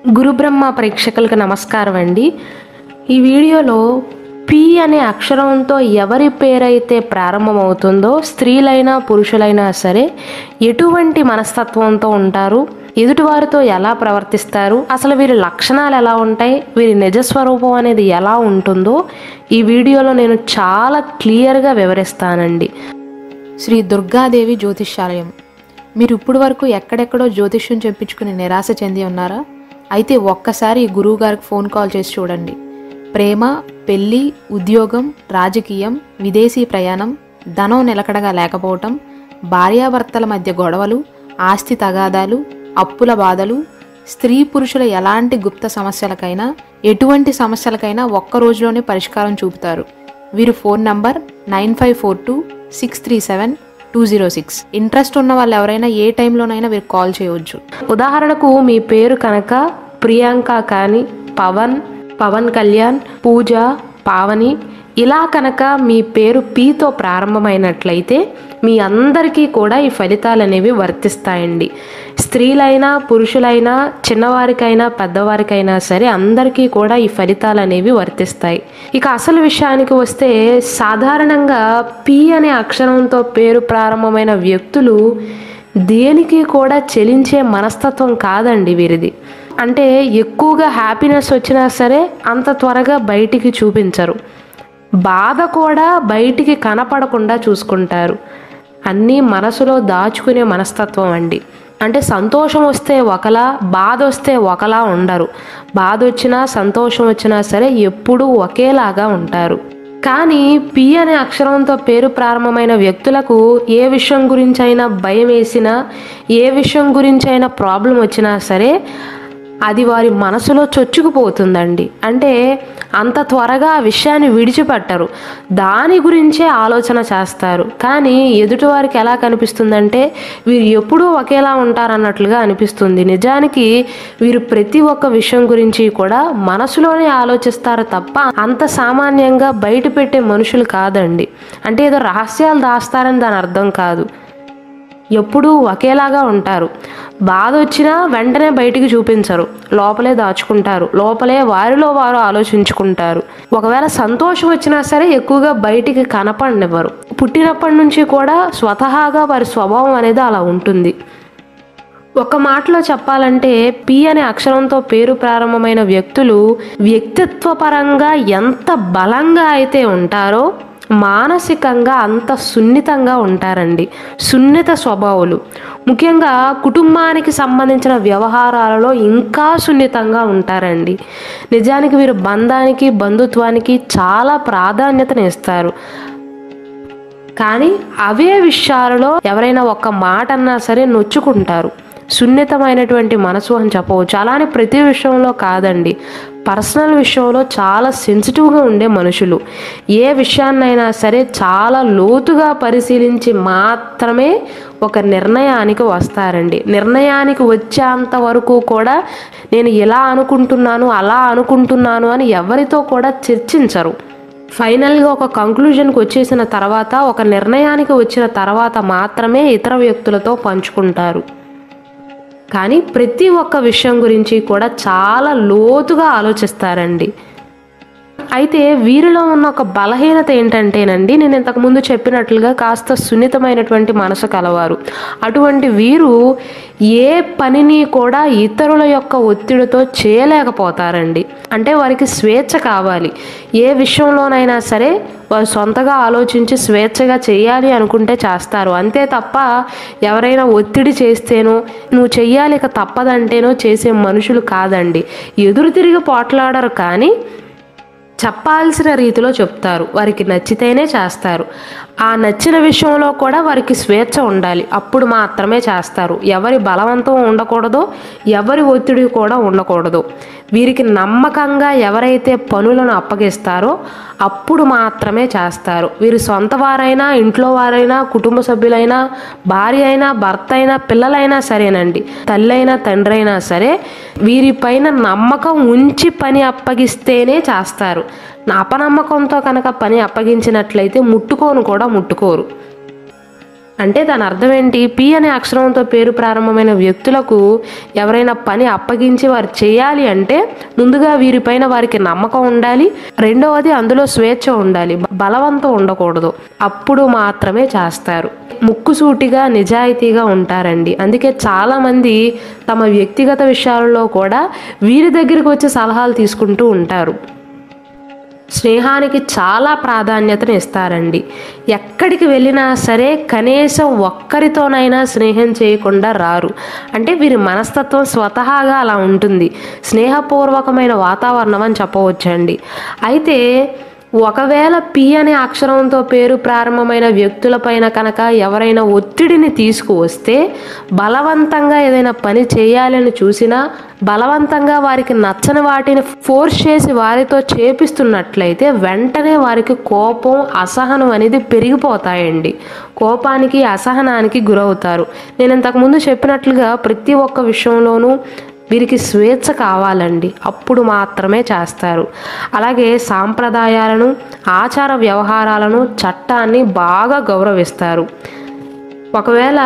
గురుబ్రహ్మ ప్రేక్షకులకు నమస్కారం అండి. ఈ వీడియోలో పి అనే అక్షరంతో ఎవరి పేరైతే ప్రారంభమవుతుందో స్త్రీలైనా పురుషులైనా సరే ఎటువంటి మనస్తత్వంతో ఉంటారు, ఎదుటివారితో ఎలా ప్రవర్తిస్తారు, అసలు వీరి లక్షణాలు ఎలా ఉంటాయి, వీరి నిజస్వరూపం అనేది ఎలా ఉంటుందో ఈ వీడియోలో నేను చాలా క్లియర్గా వివరిస్తానండి. శ్రీ దుర్గాదేవి జ్యోతిష్యాలయం. మీరు ఇప్పుడు వరకు ఎక్కడెక్కడో జ్యోతిష్యం చెప్పించుకుని నిరాశ చెంది ఉన్నారా? అయితే ఒక్కసారి గురువు గారికి ఫోన్ కాల్ చేసి చూడండి. ప్రేమ, పెళ్లి, ఉద్యోగం, రాజకీయం, విదేశీ ప్రయాణం, ధనం నిలకడగా లేకపోవటం, భార్యాభర్తల మధ్య గొడవలు, ఆస్తి తగాదాలు, అప్పుల బాధలు, స్త్రీ పురుషుల ఎలాంటి గుప్త సమస్యలకైనా ఎటువంటి సమస్యలకైనా ఒక్క రోజులోనే పరిష్కారం చూపుతారు. వీరు ఫోన్ నంబర్ 9542637206. ఇంట్రెస్ట్ ఉన్న వాళ్ళు ఎవరైనా ఏ టైంలోనైనా వీరు కాల్ చేయవచ్చు. ఉదాహరణకు మీ పేరు కనుక ప్రియాంక కానీ, పవన్ కళ్యాణ్, పూజ, పావని ఇలా కనుక మీ పేరు పీతో ప్రారంభమైనట్లయితే మీ అందరికీ కూడా ఈ ఫలితాలు అనేవి వర్తిస్తాయండి. స్త్రీలైనా పురుషులైనా చిన్నవారికైనా పెద్దవారికైనా సరే అందరికీ కూడా ఈ ఫలితాలు అనేవి వర్తిస్తాయి. ఇక అసలు విషయానికి వస్తే సాధారణంగా పి అనే అక్షరంతో పేరు ప్రారంభమైన వ్యక్తులు దేనికి కూడా చెలించే మనస్తత్వం కాదండి వీరిది. అంటే ఎక్కువగా హ్యాపీనెస్ వచ్చినా సరే అంత త్వరగా బయటికి చూపించరు, బాధ కూడా బయటికి కనపడకుండా చూసుకుంటారు. అన్నీ మనసులో దాచుకునే మనస్తత్వం అండి. అంటే సంతోషం వస్తే ఒకలా, బాధ వస్తే ఒకలా ఉండరు. బాధ వచ్చినా సంతోషం వచ్చినా సరే ఎప్పుడూ ఒకేలాగా ఉంటారు. కానీ పి అనే అక్షరంతో పేరు ప్రారంభమైన వ్యక్తులకు ఏ విషయం గురించి అయినా భయం వేసినా, ఏ విషయం గురించి అయినా ప్రాబ్లం వచ్చినా సరే అది వారి మనసులో చొచ్చుకుపోతుందండి. అంటే అంత త్వరగా ఆ విషయాన్ని విడిచిపెట్టరు, దాని గురించే ఆలోచన చేస్తారు. కానీ ఎదుటివారికి ఎలా కనిపిస్తుందంటే వీరు ఎప్పుడూ ఒకేలా ఉంటారన్నట్లుగా అనిపిస్తుంది. నిజానికి వీరు ప్రతి ఒక్క విషయం గురించి కూడా మనసులోనే ఆలోచిస్తారు తప్ప అంత సామాన్యంగా బయట పెట్టే మనుషులు కాదండి. అంటే ఏదో రహస్యాలు దాస్తారని దాని అర్థం కాదు. ఎప్పుడూ ఒకేలాగా ఉంటారు. బాధ వచ్చినా వెంటనే బయటికి చూపించరు, లోపలే దాచుకుంటారు, లోపలే వారిలో వారు ఆలోచించుకుంటారు. ఒకవేళ సంతోషం వచ్చినా సరే ఎక్కువగా బయటికి కనపడనివ్వరు. పుట్టినప్పటి నుంచి కూడా స్వతహాగా వారి స్వభావం అనేది అలా ఉంటుంది. ఒక మాటలో చెప్పాలంటే పి అనే అక్షరంతో పేరు ప్రారంభమైన వ్యక్తులు వ్యక్తిత్వపరంగా ఎంత బలంగా అయితే ఉంటారో మానసికంగా అంత సున్నితంగా ఉంటారండి. సున్నిత స్వభావులు. ముఖ్యంగా కుటుంబానికి సంబంధించిన వ్యవహారాలలో ఇంకా సున్నితంగా ఉంటారండి. నిజానికి వీరు బంధానికి, బంధుత్వానికి చాలా ప్రాధాన్యతను ఇస్తారు. కానీ అవే విషయాలలో ఎవరైనా ఒక్క మాట అన్నా సరే నొచ్చుకుంటారు. సున్నితమైనటువంటి మనసు అని చెప్పవచ్చు. అలానే ప్రతి విషయంలో కాదండి, పర్సనల్ విషయంలో చాలా సెన్సిటివ్గా ఉండే మనుషులు. ఏ విషయాన్నైనా సరే చాలా లోతుగా పరిశీలించి మాత్రమే ఒక నిర్ణయానికి వస్తారండి. నిర్ణయానికి వచ్చేంత వరకు కూడా నేను ఇలా అనుకుంటున్నాను, అలా అనుకుంటున్నాను అని ఎవరితో కూడా చర్చించరు. ఫైనల్గా ఒక కంక్లూజన్కి వచ్చేసిన తర్వాత, ఒక నిర్ణయానికి వచ్చిన తర్వాత మాత్రమే ఇతర వ్యక్తులతో పంచుకుంటారు. కానీ ప్రతి ఒక్క విషయం గురించి కూడా చాలా లోతుగా ఆలోచిస్తారండి. అయితే వీరిలో ఉన్న ఒక బలహీనత ఏంటంటేనండి, నేను ఇంతకుముందు చెప్పినట్లుగా కాస్త సున్నితమైనటువంటి మనసు కలవారు. అటువంటి వీరు ఏ పనిని కూడా ఇతరుల యొక్క ఒత్తిడితో చేయలేకపోతారండి. అంటే వారికి స్వేచ్ఛ కావాలి. ఏ విషయంలోనైనా సరే వారు సొంతగా ఆలోచించి స్వేచ్ఛగా చేయాలి అనుకుంటే చేస్తారు. అంతే తప్ప ఎవరైనా ఒత్తిడి చేస్తేనో, నువ్వు చెయ్యాలి ఇక తప్పదంటేనో చేసే మనుషులు కాదండి. ఎదురు తిరిగి పోట్లాడరు, కానీ చెప్పాల్సిన రీతిలో చెప్తారు. వారికి నచ్చితేనే చేస్తారు. ఆ నచ్చిన విషయంలో కూడా వారికి స్వేచ్ఛ ఉండాలి, అప్పుడు మాత్రమే చేస్తారు. ఎవరి బలవంతం ఉండకూడదు, ఎవరి ఒత్తిడి కూడా ఉండకూడదు. వీరికి నమ్మకంగా ఎవరైతే పనులను అప్పగిస్తారో అప్పుడు మాత్రమే చేస్తారు. వీరు సొంత వారైనా, ఇంట్లో వారైనా, కుటుంబ సభ్యులైనా, భార్య అయినా, భర్త అయినా, పిల్లలైనా సరేనండి, తల్లి అయినా తండ్రి అయినా సరే వీరిపైన నమ్మకం ఉంచి పని అప్పగిస్తేనే చేస్తారు. అపనమ్మకంతో కనుక పని అప్పగించినట్లయితే ముట్టుకోరు. అంటే దాని అర్థం ఏంటి? పి అనే అక్షరంతో పేరు ప్రారంభమైన వ్యక్తులకు ఎవరైనా పని అప్పగించి వారు చేయాలి అంటే ముందుగా వీరిపైన వారికి నమ్మకం ఉండాలి, రెండవది అందులో స్వేచ్ఛ ఉండాలి, బలవంతం ఉండకూడదు. అప్పుడు మాత్రమే చేస్తారు. ముక్కుసూటిగా నిజాయితీగా ఉంటారండి. అందుకే చాలామంది తమ వ్యక్తిగత విషయాలలో కూడా వీరి దగ్గరికి వచ్చి సలహాలు తీసుకుంటూ ఉంటారు. స్నేహానికి చాలా ప్రాధాన్యతను ఇస్తారండి. ఎక్కడికి వెళ్ళినా సరే కనీసం ఒక్కరితోనైనా స్నేహం చేయకుండా రారు. అంటే వీరి మనస్తత్వం స్వతహాగా అలా ఉంటుంది. స్నేహపూర్వకమైన వాతావరణం అని చెప్పవచ్చండి. అయితే ఒకవేళ పి అనే అక్షరంతో పేరు ప్రారంభమైన వ్యక్తులపైన కనుక ఎవరైనా ఒత్తిడిని తీసుకువస్తే, బలవంతంగా ఏదైనా పని చేయాలని చూసినా, బలవంతంగా వారికి నచ్చని వాటిని ఫోర్స్ చేసి వారితో చేపిస్తున్నట్లయితే వెంటనే వారికి కోపం, అసహనం అనేది పెరిగిపోతాయండి. కోపానికి, అసహనానికి గురవుతారు. నేను ఇంతకుముందు చెప్పినట్లుగా ప్రతి ఒక్క విషయంలోనూ వీరికి స్వేచ్ఛ కావాలండి. అప్పుడు మాత్రమే చేస్తారు. అలాగే సాంప్రదాయాలను, ఆచార వ్యవహారాలను, చట్టాన్ని బాగా గౌరవిస్తారు. ఒకవేళ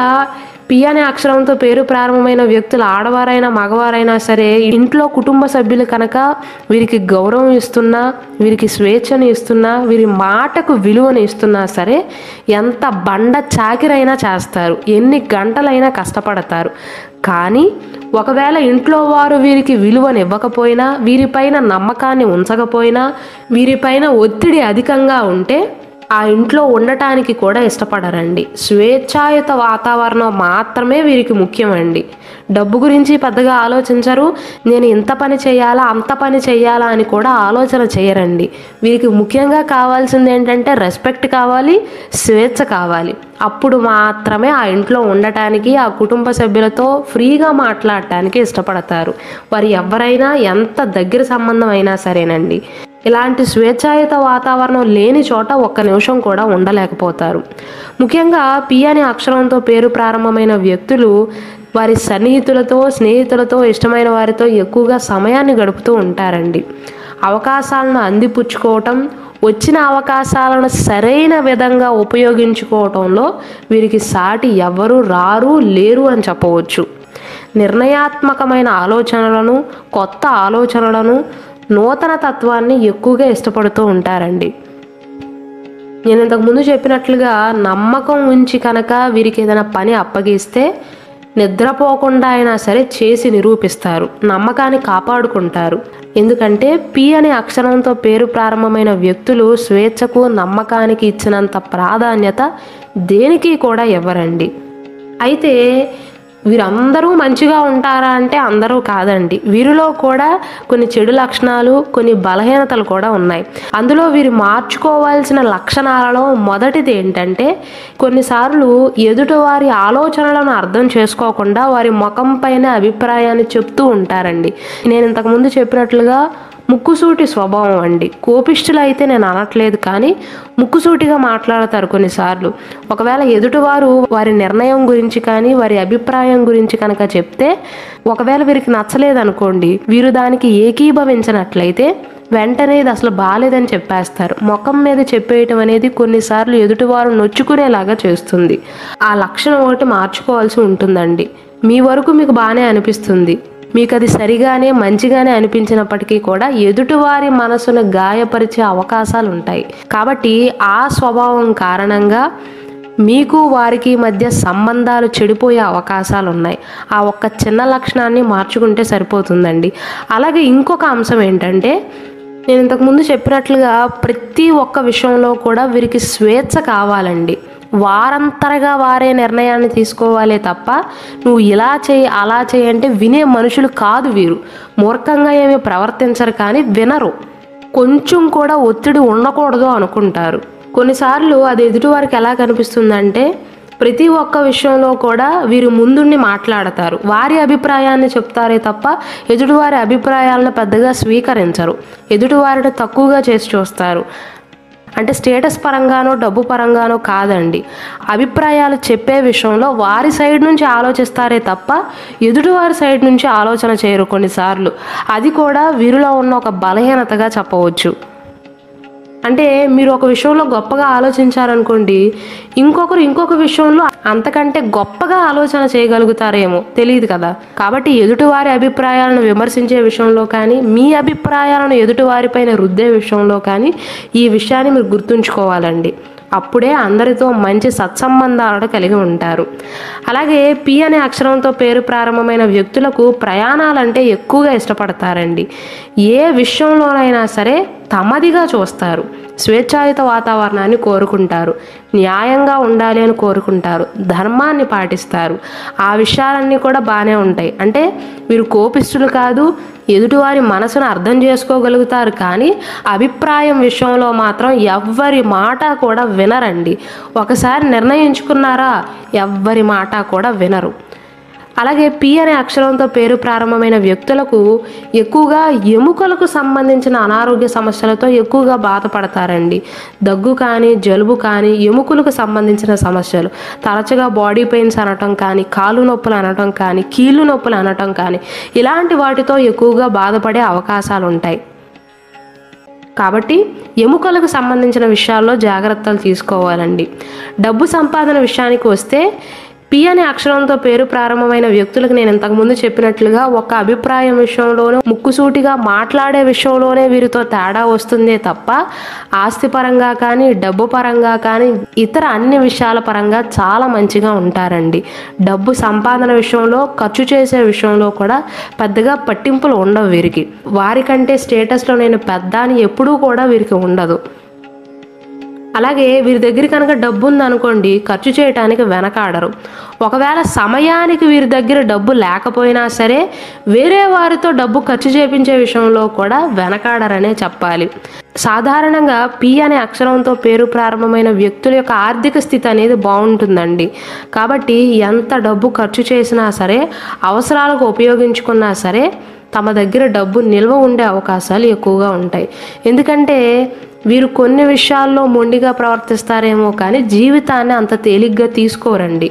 పి అనే అక్షరంతో పేరు ప్రారంభమైన వ్యక్తులు ఆడవారైనా మగవారైనా సరే ఇంట్లో కుటుంబ సభ్యులు కనుక వీరికి గౌరవం ఇస్తున్నా, వీరికి స్వేచ్ఛను ఇస్తున్నా, వీరి మాటకు విలువను ఇస్తున్నా సరే ఎంత బండ చాకిరైనా చేస్తారు, ఎన్ని గంటలైనా కష్టపడతారు. కానీ ఒకవేళ ఇంట్లో వారు వీరికి విలువను ఇవ్వకపోయినా, వీరిపైన నమ్మకాన్ని ఉంచకపోయినా, వీరిపైన ఒత్తిడి అధికంగా ఉంటే ఆ ఇంట్లో ఉండటానికి కూడా ఇష్టపడరండి. స్వేచ్ఛాయుత వాతావరణం మాత్రమే వీరికి ముఖ్యమండి. డబ్బు గురించి పెద్దగా ఆలోచించరు. నేను ఇంత పని చేయాలా, అంత పని చేయాలా అని కూడా ఆలోచన చేయరండి. వీరికి ముఖ్యంగా కావాల్సింది ఏంటంటే రెస్పెక్ట్ కావాలి, స్వేచ్ఛ కావాలి. అప్పుడు మాత్రమే ఆ ఇంట్లో ఉండటానికి, ఆ కుటుంబ సభ్యులతో ఫ్రీగా మాట్లాడటానికి ఇష్టపడతారు. వారు ఎవరైనా ఎంత దగ్గర సంబంధం అయినా సరేనండి. ఇలాంటి స్వేచ్ఛాయుత వాతావరణం లేని చోట ఒక్క నిమిషం కూడా ఉండలేకపోతారు. ముఖ్యంగా పి అనే అక్షరంతో పేరు ప్రారంభమైన వ్యక్తులు వారి సన్నిహితులతో, స్నేహితులతో, ఇష్టమైన వారితో ఎక్కువగా సమయాన్ని గడుపుతూ ఉంటారండి. అవకాశాలను అందిపుచ్చుకోవటం, వచ్చిన అవకాశాలను సరైన విధంగా ఉపయోగించుకోవటంలో వీరికి సాటి ఎవరు రారు, లేరు అని చెప్పవచ్చు. నిర్ణయాత్మకమైన ఆలోచనలను, కొత్త ఆలోచనలను, నూతన తత్వాన్ని ఎక్కువగా ఇష్టపడుతూ ఉంటారండి. నేను ఇంతకుముందు చెప్పినట్లుగా నమ్మకం ఉంచి కనుక వీరికి ఏదైనా పని అప్పగిస్తే నిద్రపోకుండా అయినా సరే చేసి నిరూపిస్తారు, నమ్మకాన్ని కాపాడుకుంటారు. ఎందుకంటే పి అనే అక్షరంతో పేరు ప్రారంభమైన వ్యక్తులు స్వేచ్ఛకు, నమ్మకానికి ఇచ్చినంత ప్రాధాన్యత దేనికి కూడా ఇవ్వరండి. అయితే వీరందరూ మంచిగా ఉంటారా అంటే అందరూ కాదండి. వీరిలో కూడా కొన్ని చెడు లక్షణాలు, కొన్ని బలహీనతలు కూడా ఉన్నాయి. అందులో వీరు మార్చుకోవాల్సిన లక్షణాలలో మొదటిది ఏంటంటే కొన్నిసార్లు ఎదుటివారి ఆలోచనలను అర్థం చేసుకోకుండా వారి ముఖం పైన అభిప్రాయాన్ని చెప్తూ ఉంటారండి. నేను ఇంతకుముందు చెప్పినట్లుగా ముక్కుసూటి స్వభావం అండి. కోపిష్ఠులు అయితే నేను అనట్లేదు, కానీ ముక్కుసూటిగా మాట్లాడతారు కొన్నిసార్లు. ఒకవేళ ఎదుటివారు వారి నిర్ణయం గురించి కానీ వారి అభిప్రాయం గురించి కనుక చెప్తే, ఒకవేళ వీరికి నచ్చలేదనుకోండి, వీరు దానికి ఏకీభవించినట్లయితే వెంటనే ఇది అసలు బాలేదని చెప్పేస్తారు. ముఖం మీద చెప్పేయటం అనేది కొన్నిసార్లు ఎదుటివారు నొచ్చుకునేలాగా చేస్తుంది. ఆ లక్షణం ఒకటి మార్చుకోవాల్సి ఉంటుందండి. మీ వరకు మీకు బాగానే అనిపిస్తుంది, మీకు అది సరిగానే మంచిగానే అనిపించినప్పటికీ కూడా ఎదుటివారి మనసును గాయపరిచే అవకాశాలు ఉంటాయి. కాబట్టి ఆ స్వభావం కారణంగా మీకు వారికి మధ్య సంబంధాలు చెడిపోయే అవకాశాలు ఉన్నాయి. ఆ ఒక్క చిన్న లక్షణాన్ని మార్చుకుంటే సరిపోతుందండి. అలాగే ఇంకొక అంశం ఏంటంటే నేను ఇంతకుముందు చెప్పినట్లుగా ప్రతి ఒక్క విషయంలో కూడా వీరికి స్వేచ్ఛ కావాలండి. వారంతరగా వారే నిర్ణయాన్ని తీసుకోవాలే తప్ప నువ్వు ఇలా చేయి, అలా చేయి అంటే వినే మనుషులు కాదు వీరు. మూర్ఖంగా ఏమీ ప్రవర్తించరు, కానీ వినరు. కొంచెం కూడా ఒత్తిడి ఉండకూడదు అనుకుంటారు. కొన్నిసార్లు అది ఎదుటివారికి ఎలా కనిపిస్తుందంటే ప్రతి ఒక్క విషయంలో కూడా వీరు ముందుండి మాట్లాడతారు, వారి అభిప్రాయాన్ని చెప్తారే తప్ప ఎదుటివారి అభిప్రాయాలను పెద్దగా స్వీకరించరు. ఎదుటివారిని తక్కువగా చేసి చూస్తారు. అంటే స్టేటస్ పరంగానో డబ్బు పరంగానో కాదండి, అభిప్రాయాలు చెప్పే విషయంలో వారి సైడ్ నుంచి ఆలోచిస్తారే తప్ప ఎదుటివారి సైడ్ నుంచి ఆలోచన చేయరు కొన్నిసార్లు. అది కూడా వీరిలో ఉన్న ఒక బలహీనతగా చెప్పవచ్చు. అంటే మీరు ఒక విషయంలో గొప్పగా ఆలోచించారనుకోండి, ఇంకొక విషయంలో అంతకంటే గొప్పగా ఆలోచన చేయగలుగుతారేమో తెలియదు కదా. కాబట్టి ఎదుటివారి అభిప్రాయాలను విమర్శించే విషయంలో కానీ, మీ అభిప్రాయాలను ఎదుటివారిపైన రుద్దే విషయంలో కానీ ఈ విషయాన్ని మీరు గుర్తుంచుకోవాలండి. అప్పుడే అందరితో మంచి సత్సంబంధాలను కలిగి ఉంటారు. అలాగే పి అనే అక్షరంతో పేరు ప్రారంభమైన వ్యక్తులకు ప్రయాణాలంటే ఎక్కువగా ఇష్టపడతారండి. ఏ విషయంలోనైనా సరే తమదిగా చూస్తారు. స్వేచ్ఛాయుత వాతావరణాన్ని కోరుకుంటారు. న్యాయంగా ఉండాలి అని కోరుకుంటారు. ధర్మాన్ని పాటిస్తారు. ఆ విషయాలన్నీ కూడా బాగానే ఉంటాయి. అంటే వీరు కోపిష్ఠులు కాదు, ఎదుటివారి మనసును అర్థం చేసుకోగలుగుతారు. కానీ అభిప్రాయం విషయంలో మాత్రం ఎవ్వరి మాట కూడా వినరండి. ఒకసారి నిర్ణయించుకున్నారా, ఎవ్వరి మాట కూడా వినరు. అలాగే పి అనే అక్షరంతో పేరు ప్రారంభమైన వ్యక్తులకు ఎక్కువగా ఎముకలకు సంబంధించిన అనారోగ్య సమస్యలతో ఎక్కువగా బాధపడతారండి. దగ్గు కానీ, జలుబు కానీ, ఎముకలకు సంబంధించిన సమస్యలు, తరచుగా బాడీ పెయిన్స్ అనటం కానీ, కాలు నొప్పులు అనటం కానీ, కీళ్ళు నొప్పులు అనటం కానీ, ఇలాంటి వాటితో ఎక్కువగా బాధపడే అవకాశాలు ఉంటాయి. కాబట్టి ఎముకలకు సంబంధించిన విషయాల్లో జాగ్రత్తలు తీసుకోవాలండి. డబ్బు సంపాదన విషయానికి వస్తే పి అనే అక్షరంతో పేరు ప్రారంభమైన వ్యక్తులకు నేను ఇంతకుముందు చెప్పినట్లుగా ఒక అభిప్రాయం విషయంలోనూ, ముక్కుసూటిగా మాట్లాడే విషయంలోనే వీరితో తేడా వస్తుందే తప్ప ఆస్తి పరంగా కానీ, డబ్బు పరంగా కానీ, ఇతర అన్ని విషయాల పరంగా చాలా మంచిగా ఉంటారండి. డబ్బు సంపాదన విషయంలో, ఖర్చు చేసే విషయంలో కూడా పెద్దగా పట్టింపులు ఉండవు వీరికి. వారికంటే స్టేటస్లో నేను పెద్ద అని ఎప్పుడూ కూడా వీరికి ఉండదు. అలాగే వీరి దగ్గర కనుక డబ్బు ఉందనుకోండి, ఖర్చు చేయడానికి వెనకాడరు. ఒకవేళ సమయానికి వీరి దగ్గర డబ్బు లేకపోయినా సరే వేరే వారితో డబ్బు ఖర్చు చేయించే విషయంలో కూడా వెనకాడరనే చెప్పాలి. సాధారణంగా పి అనే అక్షరంతో పేరు ప్రారంభమైన వ్యక్తుల యొక్క ఆర్థిక స్థితి అనేది బాగుంటుందండి. కాబట్టి ఎంత డబ్బు ఖర్చు చేసినా సరే, అవసరాలకు ఉపయోగించుకున్నా సరే తమ దగ్గర డబ్బు నిల్వ ఉండే అవకాశాలు ఎక్కువగా ఉంటాయి. ఎందుకంటే వీరు కొన్ని విషయాల్లో మొండిగా ప్రవర్తిస్తారేమో కానీ జీవితాన్ని అంత తేలిగ్గా తీసుకోరండి.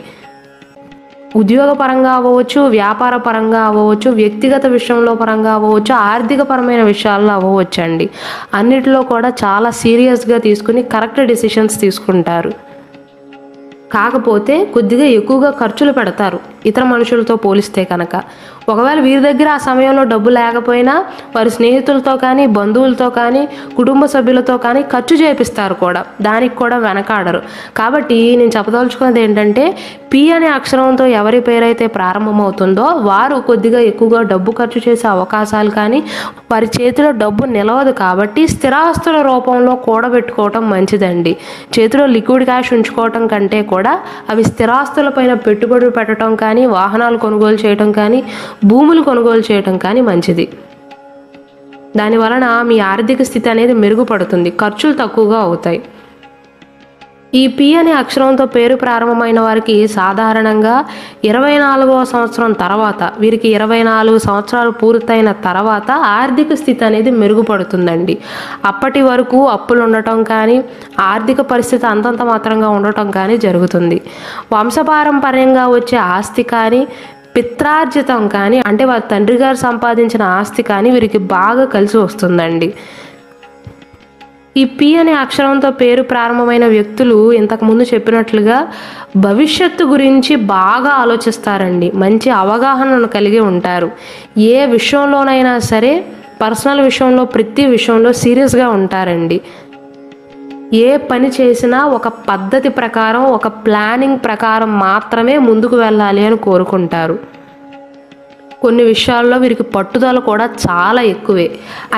ఉద్యోగపరంగా అవ్వచ్చు, వ్యాపార పరంగా అవ్వచ్చు, వ్యక్తిగత విషయంలో పరంగా అవ్వచ్చు, ఆర్థిక పరమైన విషయాల్లో అవ్వచ్చు అండి. అన్నిటిలో కూడా చాలా సీరియస్గా తీసుకుని కరెక్ట్ డెసిషన్స్ తీసుకుంటారు. కాకపోతే కొద్దిగా ఎక్కువగా ఖర్చులు పెడతారు ఇతర మనుషులతో పోలిస్తే కనుక. ఒకవేళ వీరి దగ్గర ఆ సమయంలో డబ్బు లేకపోయినా వారి స్నేహితులతో కానీ, బంధువులతో కానీ, కుటుంబ సభ్యులతో కానీ ఖర్చు చేపిస్తారు కూడా. దానికి కూడా వెనకాడరు. కాబట్టి నేను చెప్పదలుచుకున్నది ఏంటంటే పి అనే అక్షరంతో ఎవరి పేరైతే ప్రారంభమవుతుందో వారు కొద్దిగా ఎక్కువగా డబ్బు ఖర్చు చేసే అవకాశాలు కానీ, వారి చేతిలో డబ్బు నిలవదు. కాబట్టి స్థిరాస్తుల రూపంలో కూడబెట్టుకోవటం మంచిదండి. చేతిలో లిక్విడ్ క్యాష్ ఉంచుకోవటం కంటే కూడా అవి స్థిరాస్తులపైన పెట్టుబడులు పెట్టడం కానీ, వాహనాలు కొనుగోలు చేయడం కానీ, భూములు కొనుగోలు చేయడం కానీ మంచిది. దానివలన మీ ఆర్థిక స్థితి అనేది మెరుగుపడుతుంది, ఖర్చులు తక్కువగా అవుతాయి. ఈ పి అనే అక్షరంతో పేరు ప్రారంభమైన వారికి సాధారణంగా 24వ సంవత్సరం తర్వాత, వీరికి 24 సంవత్సరాలు పూర్తయిన తర్వాత ఆర్థిక స్థితి అనేది మెరుగుపడుతుందండి. అప్పటి వరకు అప్పులు ఉండటం కానీ, ఆర్థిక పరిస్థితి అంతంత మాత్రంగా ఉండటం కానీ జరుగుతుంది. వంశపారంపర్యంగా వచ్చే ఆస్తి కానీ, పిత్రార్జితం కానీ, అంటే వారి తండ్రి గారు సంపాదించిన ఆస్తి కానీ వీరికి బాగా కలిసి వస్తుందండి. ఈ పి అనే అక్షరంతో పేరు ప్రారంభమైన వ్యక్తులు ఇంతకుముందు చెప్పినట్లుగా భవిష్యత్తు గురించి బాగా ఆలోచిస్తారండి. మంచి అవగాహనను కలిగి ఉంటారు. ఏ విషయంలోనైనా సరే పర్సనల్ విషయంలో, ప్రతి విషయంలో సీరియస్గా ఉంటారండి. ఏ పని చేసినా ఒక పద్ధతి ప్రకారం, ఒక ప్లానింగ్ ప్రకారం మాత్రమే ముందుకు వెళ్ళాలి అని కోరుకుంటారు. కొన్ని విషయాల్లో వీరికి పట్టుదల కూడా చాలా ఎక్కువే.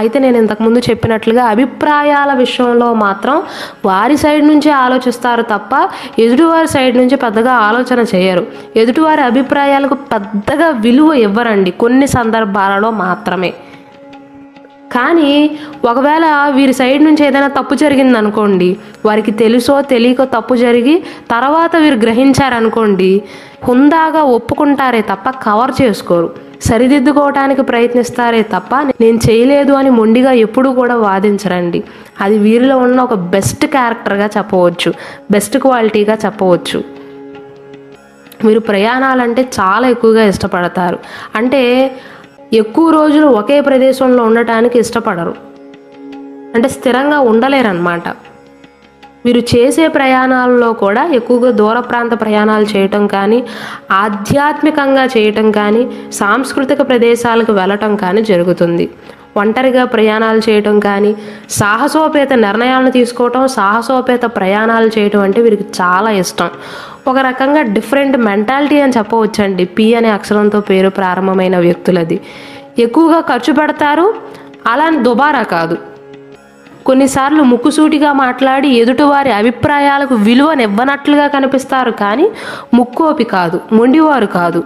అయితే నేను ఇంతకుముందు చెప్పినట్లుగా అభిప్రాయాల విషయంలో మాత్రం వారి సైడ్ నుంచే ఆలోచిస్తారు తప్ప ఎదుటివారి సైడ్ నుంచి పెద్దగా ఆలోచన చేయరు. ఎదుటివారి అభిప్రాయాలకు పెద్దగా విలువ ఇవ్వరండి, కొన్ని సందర్భాలలో మాత్రమే. కానీ ఒకవేళ వీరి సైడ్ నుంచి ఏదైనా తప్పు జరిగింది అనుకోండి, వారికి తెలుసో తెలియకో తప్పు జరిగి తర్వాత వీరు గ్రహించారనుకోండి, హుందాగా ఒప్పుకుంటారే తప్ప కవర్ చేసుకోరు. సరిదిద్దుకోవటానికి ప్రయత్నిస్తారే తప్ప నేను చేయలేదు అని మొండిగా ఎప్పుడూ కూడా వాదించరండి. అది వీరిలో ఉన్న ఒక బెస్ట్ క్యారెక్టర్గా చెప్పవచ్చు, బెస్ట్ క్వాలిటీగా చెప్పవచ్చు. వీరు ప్రయాణాలంటే చాలా ఎక్కువగా ఇష్టపడతారు. అంటే ఎక్కువ రోజులు ఒకే ప్రదేశంలో ఉండటానికి ఇష్టపడరు, అంటే స్థిరంగా ఉండలేరన్నమాట. వీరు చేసే ప్రయాణాలలో కూడా ఎక్కువగా దూర ప్రాంత ప్రయాణాలు చేయటం కానీ, ఆధ్యాత్మికంగా చేయటం కానీ, సాంస్కృతిక ప్రదేశాలకు వెళ్ళటం కానీ జరుగుతుంది. ఒంటరిగా ప్రయాణాలు చేయటం కానీ, సాహసోపేత నిర్ణయాలను తీసుకోవటం, సాహసోపేత ప్రయాణాలు చేయటం అంటే వీరికి చాలా ఇష్టం. ఒక రకంగా డిఫరెంట్ మెంటాలిటీ అని చెప్పవచ్చండి పి అనే అక్షరంతో పేరు ప్రారంభమైన వ్యక్తులది. ఎక్కువగా ఖర్చు పెడతారు, అలా దుబారా కాదు. కొన్నిసార్లు ముక్కుసూటిగా మాట్లాడి ఎదుటివారి అభిప్రాయాలకు విలువనివ్వనట్లుగా కనిపిస్తారు, కానీ ముక్కోపి కాదు, మొండివారు కాదు.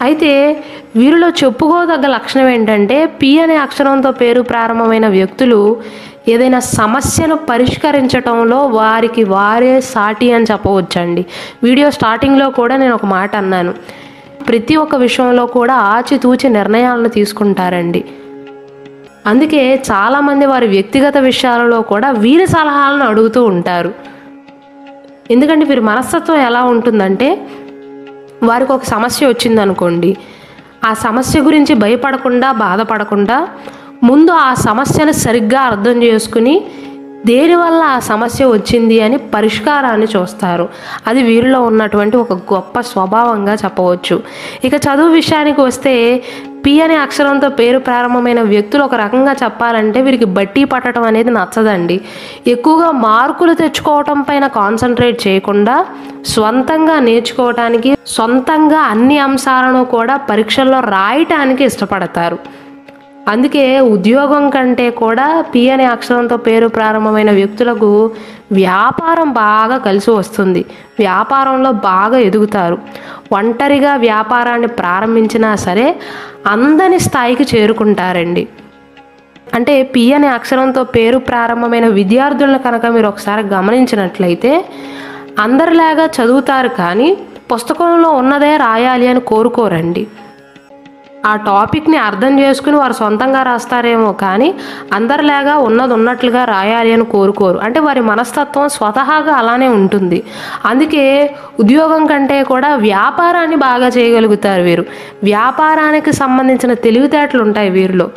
అయితే వీరిలో చెప్పుకోదగ్గ లక్షణం ఏంటంటే పి అనే అక్షరంతో పేరు ప్రారంభమైన వ్యక్తులు ఏదైనా సమస్యను పరిష్కరించటంలో వారికి వారే సాటి అని చెప్పవచ్చండి. వీడియో స్టార్టింగ్లో కూడా నేను ఒక మాట అన్నాను, ప్రతి ఒక్క విషయంలో కూడా ఆచితూచి నిర్ణయాలను తీసుకుంటారండి. అందుకే చాలామంది వారి వ్యక్తిగత విషయాలలో కూడా వీరి సలహాలను అడుగుతూ ఉంటారు. ఎందుకంటే వీరి మనస్తత్వం ఎలా ఉంటుందంటే, వారికి ఒక సమస్య వచ్చిందనుకోండి, ఆ సమస్య గురించి భయపడకుండా బాధపడకుండా ముందు ఆ సమస్యను సరిగ్గా అర్థం చేసుకుని దేనివల్ల ఆ సమస్య వచ్చింది అని పరిష్కారాన్ని చూస్తారు. అది వీరిలో ఉన్నటువంటి ఒక గొప్ప స్వభావంగా చెప్పవచ్చు. ఇక చదువు విషయానికి వస్తే పి అనే అక్షరంతో పేరు ప్రారంభమైన వ్యక్తులు ఒక రకంగా చెప్పాలంటే వీరికి బట్టి పట్టడం అనేది నచ్చదండి. ఎక్కువగా మార్కులు తెచ్చుకోవటం పైన కాన్సన్ట్రేట్ చేయకుండా స్వంతంగా నేర్చుకోవటానికి, సొంతంగా అన్ని అంశాలను కూడా పరీక్షల్లో రాయటానికి ఇష్టపడతారు. అందుకే ఉద్యోగం కంటే కూడా పి అనే అక్షరంతో పేరు ప్రారంభమైన వ్యక్తులకు వ్యాపారం బాగా కలిసి వస్తుంది. వ్యాపారంలో బాగా ఎదుగుతారు. ఒంటరిగా వ్యాపారాన్ని ప్రారంభించినా సరే అందని స్థాయికి చేరుకుంటారండి. అంటే పి అనే అక్షరంతో పేరు ప్రారంభమైన విద్యార్థులను కనుక మీరు ఒకసారి గమనించినట్లయితే అందరిలాగా చదువుతారు, కానీ పుస్తకంలో ఉన్నదే రాయాలి అని కోరుకోరండి. ఆ టాపిక్ని అర్థం చేసుకుని వారు సొంతంగా రాస్తారేమో, కానీ అందరిలాగా ఉన్నట్లుగా రాయాలి అని కోరుకోరు. అంటే వారి మనస్తత్వం స్వతహాగా అలానే ఉంటుంది. అందుకే ఉద్యోగం కంటే కూడా వ్యాపారాన్ని బాగా చేయగలుగుతారు వీరు. వ్యాపారానికి సంబంధించిన తెలివితేటలు ఉంటాయి వీరిలో,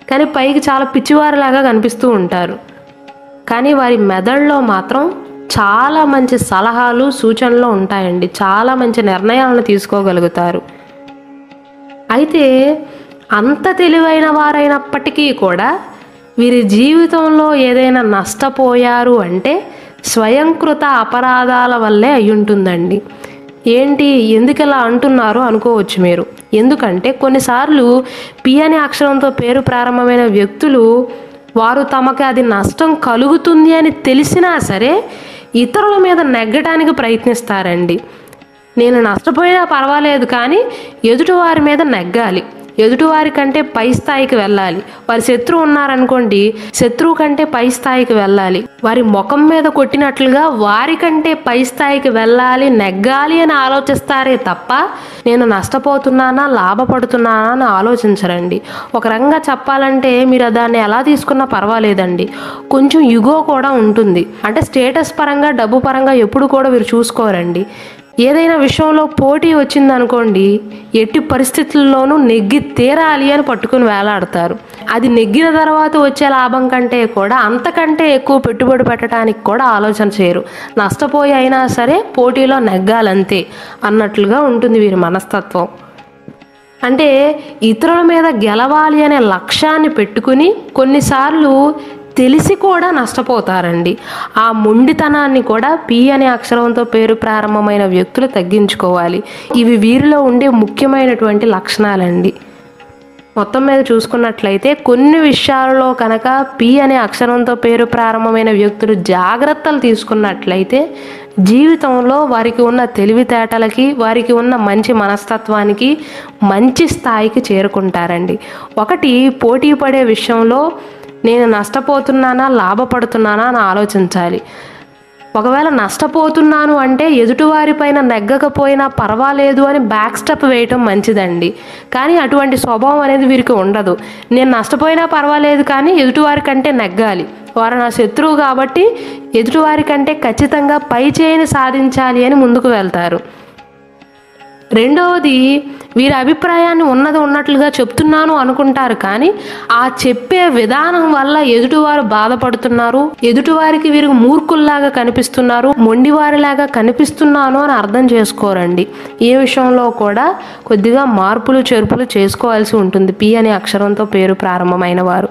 కానీ పైకి చాలా పిచ్చివారిలాగా కనిపిస్తూ ఉంటారు. కానీ వారి మెదడులో మాత్రం చాలా మంచి సలహాలు, సూచనలు ఉంటాయండి. చాలా మంచి నిర్ణయాలను తీసుకోగలుగుతారు. అయితే అంత తెలివైన వారైనప్పటికీ కూడా వీరి జీవితంలో ఏదైనా నష్టపోయారు అంటే స్వయంకృత అపరాధాల వల్లే అయి ఉంటుందండి. ఏంటి, ఎందుకు ఇలా అంటున్నారు అనుకోవచ్చు మీరు. ఎందుకంటే కొన్నిసార్లు పి అనే అక్షరంతో పేరు ప్రారంభమైన వ్యక్తులు వారు తమకు అది నష్టం కలుగుతుంది అని తెలిసినా సరే ఇతరుల మీద నెగ్గడానికి ప్రయత్నిస్తారండి. నేను నష్టపోయినా పర్వాలేదు, కానీ ఎదుటివారి మీద నెగ్గాలి, ఎదుటివారి కంటే పై స్థాయికి వెళ్ళాలి. వారి శత్రువు ఉన్నారనుకోండి, శత్రువు కంటే పై స్థాయికి వెళ్ళాలి. వారి ముఖం మీద కొట్టినట్లుగా వారి కంటే పై స్థాయికి వెళ్ళాలి, నెగ్గాలి అని ఆలోచిస్తారే తప్ప నేను నష్టపోతున్నానా లాభపడుతున్నానా అని ఆలోచించరండి. ఒక రకంగా చెప్పాలంటే మీరు దాన్ని ఎలా తీసుకున్నా పర్వాలేదండి, కొంచెం యుగో కూడా ఉంటుంది. అంటే స్టేటస్ పరంగా, డబ్బు పరంగా ఎప్పుడు కూడా వీరు చూసుకోరండి. ఏదైనా విషయంలో పోటీ వచ్చిందనుకోండి, ఎట్టి పరిస్థితుల్లోనూ నెగ్గి తీరాలి అని పట్టుకుని వేలాడతారు. అది నెగ్గిన తర్వాత వచ్చే లాభం కంటే కూడా అంతకంటే ఎక్కువ పెట్టుబడి పెట్టడానికి కూడా ఆలోచన చేయరు. నష్టపోయి అయినా సరే పోటీలో నెగ్గాలంతే అన్నట్లుగా ఉంటుంది వీరి మనస్తత్వం. అంటే ఇతరుల మీద గెలవాలి అనే లక్ష్యాన్ని పెట్టుకుని కొన్నిసార్లు తెలిసి కూడా నష్టపోతారండి. ఆ మొండితనాన్ని కూడా పి అనే అక్షరంతో పేరు ప్రారంభమైన వ్యక్తులు తగ్గించుకోవాలి. ఇవి వీరిలో ఉండే ముఖ్యమైనటువంటి లక్షణాలండి. మొత్తం మీద చూసుకున్నట్లయితే కొన్ని విషయాలలో కనుక పి అనే అక్షరంతో పేరు ప్రారంభమైన వ్యక్తులు జాగ్రత్తలు తీసుకున్నట్లయితే జీవితంలో వారికి ఉన్న తెలివితేటలకి, వారికి ఉన్న మంచి మనస్తత్వానికి మంచి స్థాయికి చేరుకుంటారండి. ఒకటి, పోటీ పడే విషయంలో నేను నష్టపోతున్నానా లాభపడుతున్నానా అని ఆలోచించాలి. ఒకవేళ నష్టపోతున్నాను అంటే ఎదుటివారిపైన నెగ్గకపోయినా పర్వాలేదు అని బ్యాక్ స్టెప్ వేయటం మంచిదండి. కానీ అటువంటి స్వభావం అనేది వీరికి ఉండదు. నేను నష్టపోయినా పర్వాలేదు, కానీ ఎదుటివారి కంటే నెగ్గాలి, వారు నా శత్రువు కాబట్టి ఎదుటివారి కంటే ఖచ్చితంగా పై చేయిని సాధించాలి అని ముందుకు వెళ్తారు. రెండవది, వీరి అభిప్రాయాన్ని ఉన్నది ఉన్నట్లుగా చెప్తున్నాను అనుకుంటారు, కానీ ఆ చెప్పే విధానం వల్ల ఎదుటివారు బాధపడుతున్నారు, ఎదుటివారికి వీరు మూర్ఖుల్లాగా కనిపిస్తున్నారు, మొండివారిలాగా కనిపిస్తున్నాను అని అర్థం చేసుకోరండి. ఏ విషయంలో కూడా కొద్దిగా మార్పులు చేర్పులు చేసుకోవాల్సి ఉంటుంది. పి అనే అక్షరంతో పేరు ప్రారంభమైన వారు.